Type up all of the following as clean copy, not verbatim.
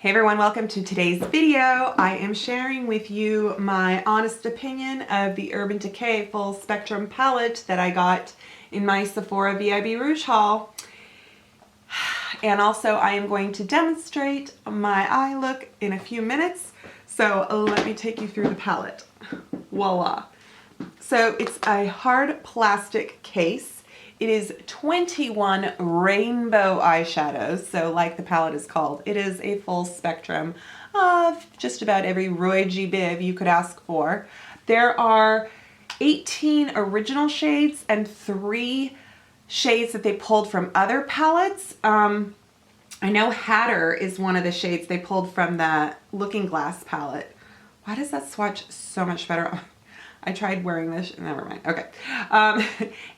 Hey everyone, welcome to today's video. I am sharing with you my honest opinion of the Urban Decay Full Spectrum palette that I got in my Sephora VIB Rouge haul. And also I am going to demonstrate my eye look in a few minutes. So let me take you through the palette. Voila. So it's a hard plastic case. It is 21 rainbow eyeshadows, so like the palette is called, it is a full spectrum of just about every Roy G. Biv you could ask for. There are 18 original shades and 3 shades that they pulled from other palettes. I know Hatter is one of the shades they pulled from the Looking Glass palette. Why does that swatch so much better? I tried wearing this, never mind, okay.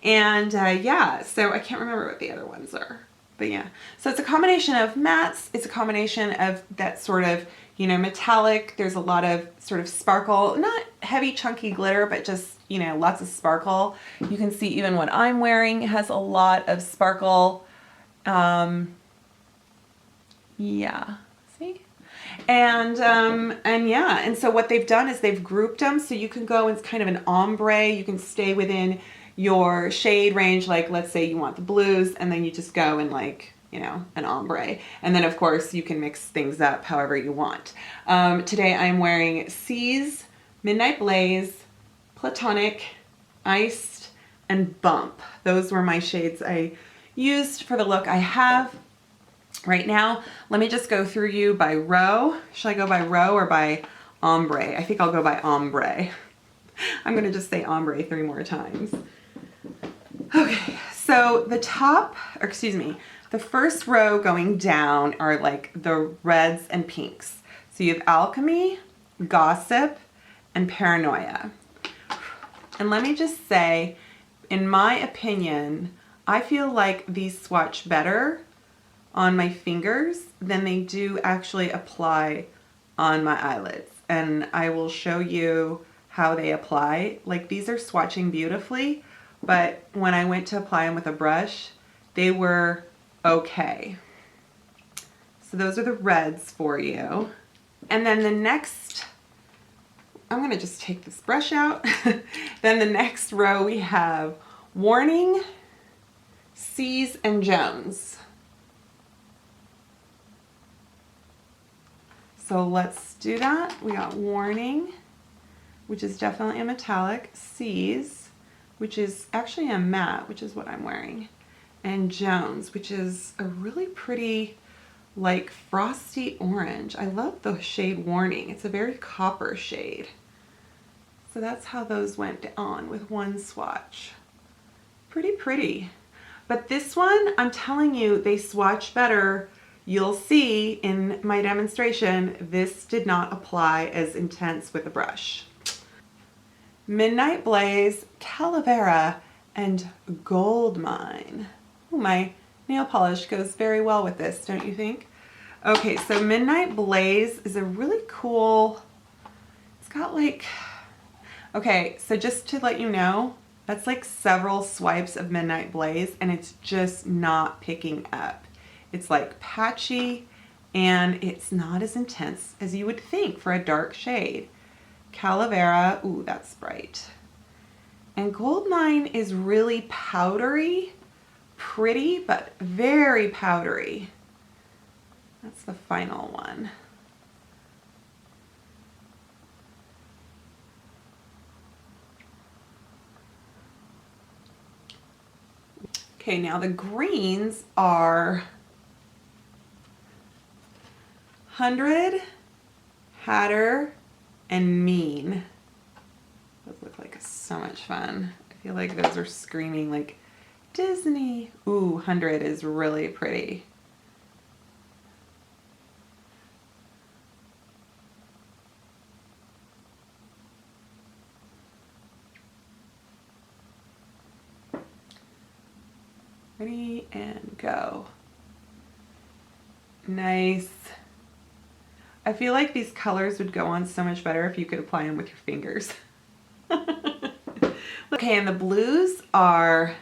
Yeah, so I can't remember what the other ones are, but yeah. So it's a combination of mattes, it's a combination of that sort of, you know, metallic, there's a lot of sort of sparkle, not heavy chunky glitter, but just, you know, lots of sparkle. You can see even what I'm wearing has a lot of sparkle. Yeah, see? And yeah, and so what they've done is they've grouped them so you can go as kind of an ombre, you can stay within your shade range, like let's say you want the blues, and then you just go in like, you know, an ombre. And then of course you can mix things up however you want. Today I'm wearing Seas, Midnight Blaze, Platonic, Iced, and Bump. Those were my shades I used for the look I have right now. Let me just go through you by row. Should I go by row or by ombre? I think I'll go by ombre. I'm gonna just say ombre 3 more times. Okay, so the top, or excuse me, the first row going down are like the reds and pinks. So you have Alchemy, Gossip, and Paranoia. And let me just say, in my opinion, I feel like these swatch better on my fingers than they do actually apply on my eyelids. And I will show you how they apply. Like, these are swatching beautifully, but when I went to apply them with a brush, they were okay. So those are the reds for you. And then the next, I'm gonna just take this brush out. Then the next row we have Warning, Seas, and Jones. So let's do that. We got Warning, which is definitely a metallic, Seas, which is actually a matte, which is what I'm wearing, and Jones, which is a really pretty, like, frosty orange. I love the shade Warning. It's a very copper shade. So that's how those went on with one swatch. Pretty pretty. But this one, I'm telling you, they swatch better. You'll see in my demonstration, this did not apply as intense with a brush. Midnight Blaze, Calavera, and Goldmine. Ooh, my nail polish goes very well with this, don't you think? Okay, so Midnight Blaze is a really cool, it's got like, okay, so just to let you know, that's like several swipes of Midnight Blaze and it's just not picking up. It's like patchy and it's not as intense as you would think for a dark shade. Calavera, ooh, that's bright. And Goldmine is really powdery, pretty, but very powdery. That's the final one. Okay, now the greens are 100, Hatter, and Mean. Those look like so much fun. I feel like those are screaming like Disney. Ooh, 100 is really pretty. Ready and go. Nice. I feel like these colors would go on so much better if you could apply them with your fingers. Okay, and the blues are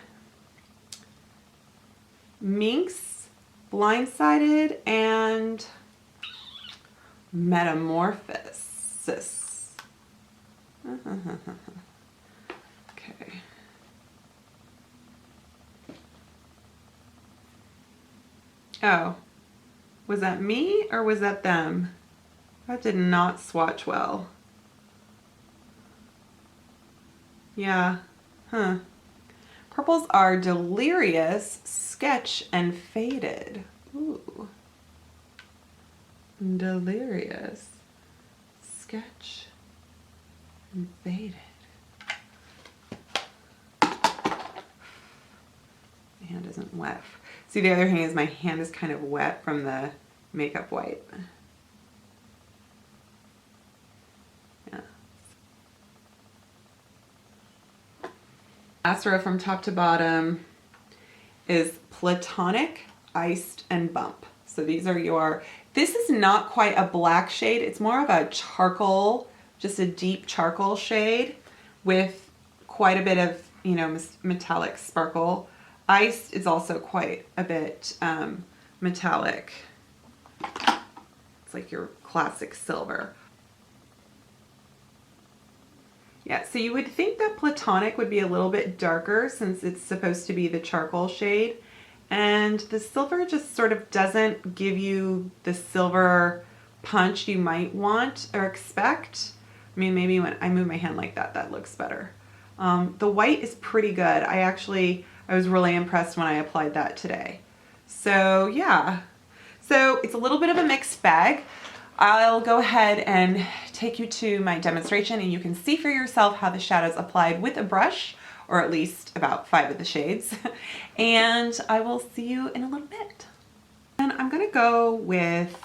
Minx, Blindsided, and Metamorphosis. Okay. Oh, was that me or was that them? That did not swatch well. Yeah, huh. Purples are Delirious, Sketch, and Faded. Ooh. Delirious, Sketch, and Faded. My hand isn't wet. See, the other thing is my hand is kind of wet from the makeup wipe. Yeah. Last row from top to bottom is Platonic, Iced, and Bump. So these are your, this is not quite a black shade. It's more of a charcoal, just a deep charcoal shade with quite a bit of, you know, metallic sparkle. Iced is also quite a bit metallic. It's like your classic silver. Yeah, so you would think that Platonic would be a little bit darker since it's supposed to be the charcoal shade. And the silver just sort of doesn't give you the silver punch you might want or expect. I mean, maybe when I move my hand like that, that looks better. The white is pretty good. I was really impressed when I applied that today. So yeah, so it's a little bit of a mixed bag. I'll go ahead and take you to my demonstration and you can see for yourself how the shadows applied with a brush, or at least about 5 of the shades. And I will see you in a little bit. And I'm gonna go with,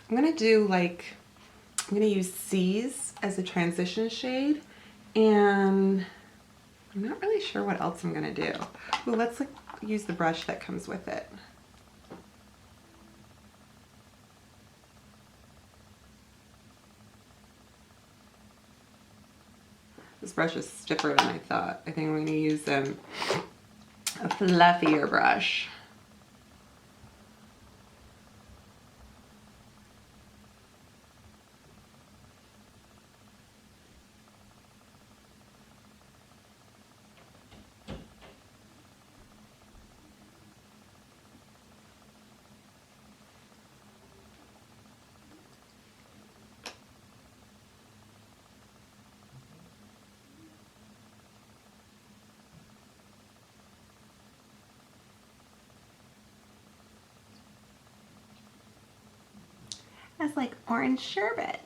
I'm gonna use C's as a transition shade, and I'm not really sure what else I'm gonna do. Ooh, let's use the brush that comes with it. This brush is stiffer than I thought. I think I'm going to use a fluffier brush. That's like orange sherbet.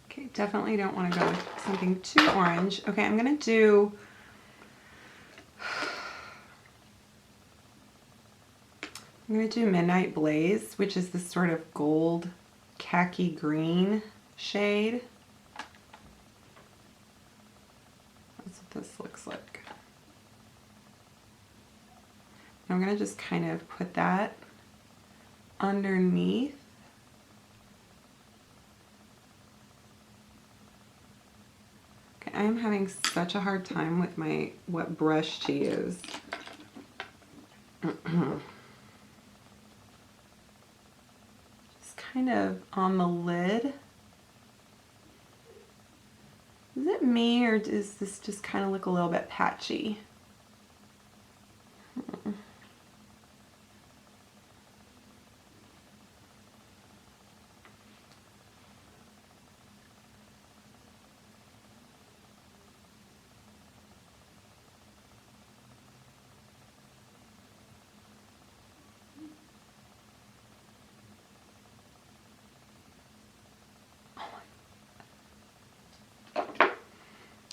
Okay, definitely don't want to go with something too orange. Okay, I'm going to do Midnight Blaze, which is this sort of gold khaki green shade. That's what this looks like. I'm going to just kind of put that underneath. Okay, I'm having such a hard time with what brush to use. Kind of on the lid. Is it me or does this just kind of look a little bit patchy?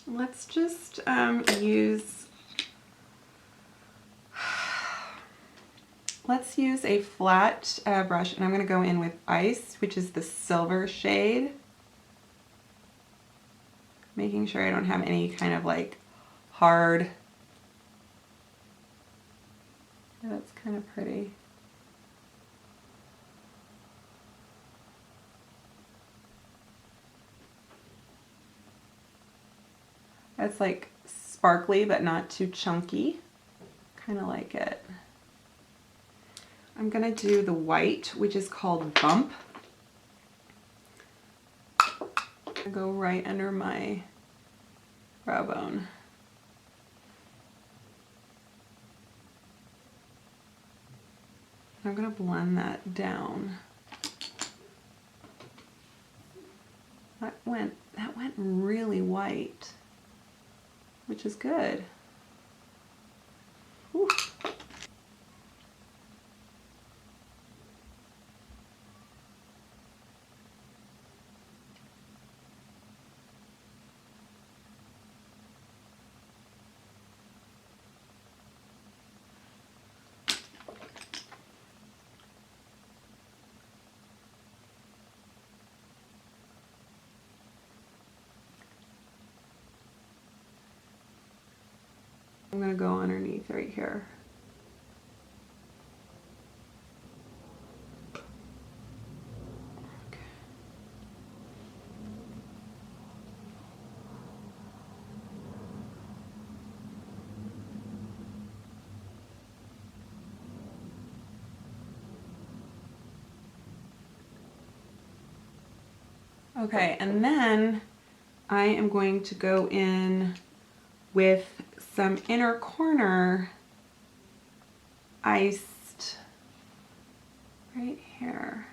Let's just let's use a flat brush, and I'm going to go in with Ice, which is the silver shade. Making sure I don't have any kind of like hard. Yeah, that's kind of pretty. It's like sparkly, but not too chunky. Kind of like it. I'm gonna do the white, which is called Bump. Go right under my brow bone. I'm gonna blend that down. That went really white, which is good. Whew. I'm gonna go underneath right here. Okay, and then I am going to go in with some inner corner iced right here.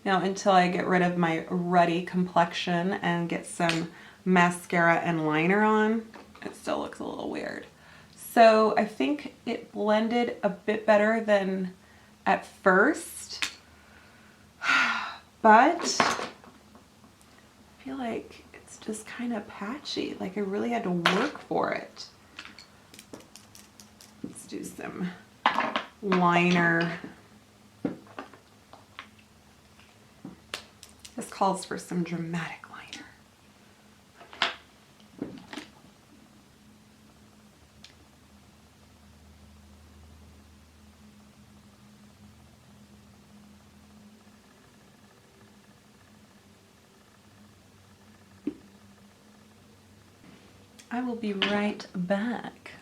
Now, until I get rid of my ruddy complexion and get some mascara and liner on, it still looks a little weird. So I think it blended a bit better than at first, but I feel like it's just kind of patchy. Like I really had to work for it. Let's do some liner. This calls for some dramatic liner. I will be right back.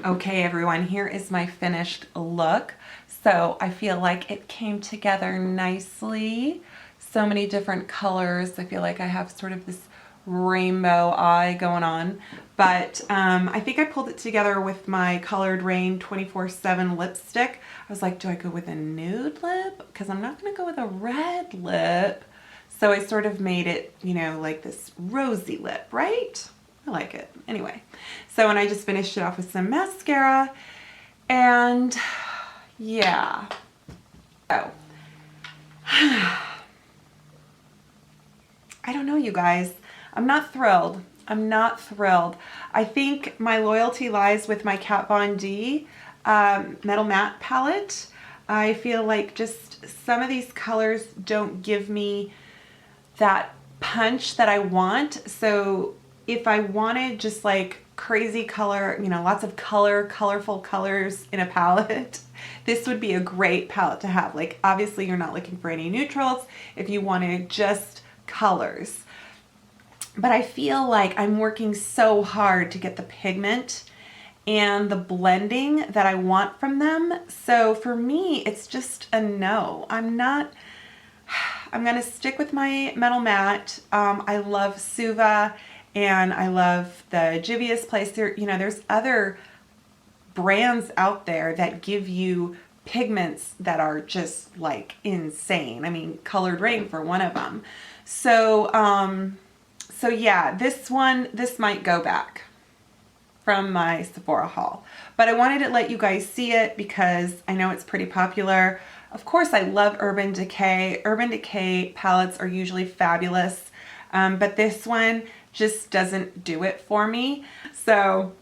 Okay, everyone, here is my finished look. So I feel like it came together nicely. So many different colors. I feel like I have sort of this rainbow eye going on. But I think I pulled it together with my Colored Rain 24/7 lipstick. I was like, do I go with a nude lip? Because I'm not going to go with a red lip. So I sort of made it, you know, like this rosy lip, right? I like it. Anyway, so and I just finished it off with some mascara, and yeah. So, I don't know, you guys. I'm not thrilled. I'm not thrilled. I think my loyalty lies with my Kat Von D Metal Matte palette. I feel like just some of these colors don't give me that punch that I want. So if I wanted just like crazy color, you know, lots of colorful colors in a palette, this would be a great palette to have. Like, obviously you're not looking for any neutrals if you wanted just colors. But I feel like I'm working so hard to get the pigment and the blending that I want from them. So for me, it's just a no. I'm gonna stick with my Metal Matte. I love Suva and I love the Jivia's Place. There's other brands out there that give you pigments that are just like insane. I mean, Colored Rain for one of them. So, so yeah, this might go back from my Sephora haul, but I wanted to let you guys see it because I know it's pretty popular. Of course, I love Urban Decay. Urban Decay palettes are usually fabulous, but this one just doesn't do it for me. So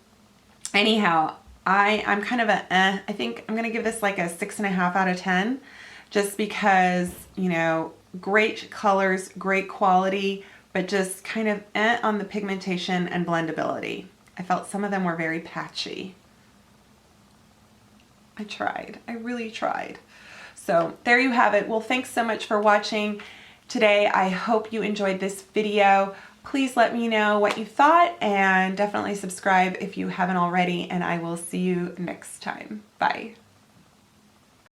anyhow, I'm kind of I think I'm gonna give this like a 6.5 out of 10, just because, you know, great colors, great quality, but just kind of on the pigmentation and blendability. I felt some of them were very patchy. I tried. I really tried. So there you have it. Well, thanks so much for watching today. I hope you enjoyed this video. Please let me know what you thought, and definitely subscribe if you haven't already, and I will see you next time. Bye.